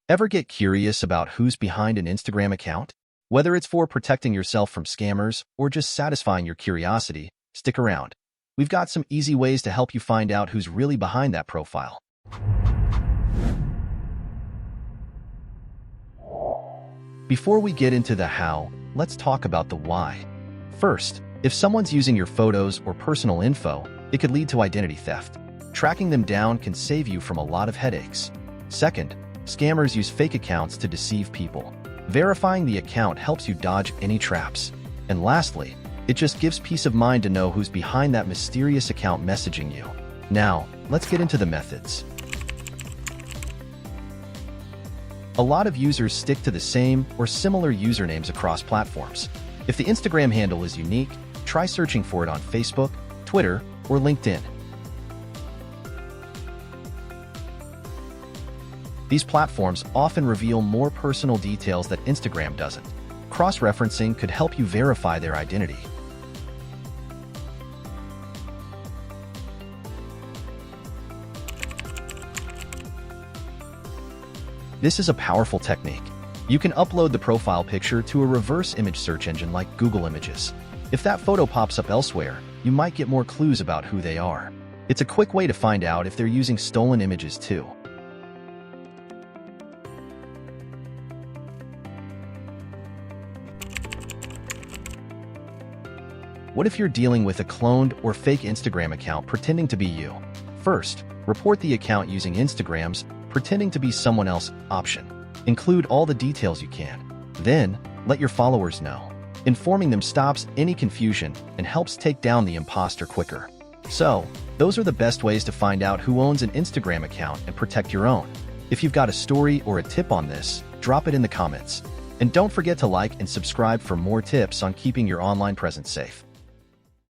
Ever get curious about who's behind an Instagram account? Whether it's for protecting yourself from scammers or just satisfying your curiosity, stick around. We've got some easy ways to help you find out who's really behind that profile. Before we get into the how, let's talk about the why. First, if someone's using your photos or personal info, it could lead to identity theft. Tracking them down can save you from a lot of headaches. Second, scammers use fake accounts to deceive people. Verifying the account helps you dodge any traps. And lastly, it just gives peace of mind to know who's behind that mysterious account messaging you. Now, let's get into the methods. A lot of users stick to the same or similar usernames across platforms. If the Instagram handle is unique, try searching for it on Facebook, Twitter, or LinkedIn. These platforms often reveal more personal details that Instagram doesn't. Cross-referencing could help you verify their identity. This is a powerful technique. You can upload the profile picture to a reverse image search engine like Google Images. If that photo pops up elsewhere, you might get more clues about who they are. It's a quick way to find out if they're using stolen images too. What if you're dealing with a cloned or fake Instagram account pretending to be you? First, report the account using Instagram's pretending to be someone else option. Include all the details you can. Then, let your followers know. Informing them stops any confusion and helps take down the imposter quicker. So, those are the best ways to find out who owns an Instagram account and protect your own. If you've got a story or a tip on this, drop it in the comments. And don't forget to like and subscribe for more tips on keeping your online presence safe.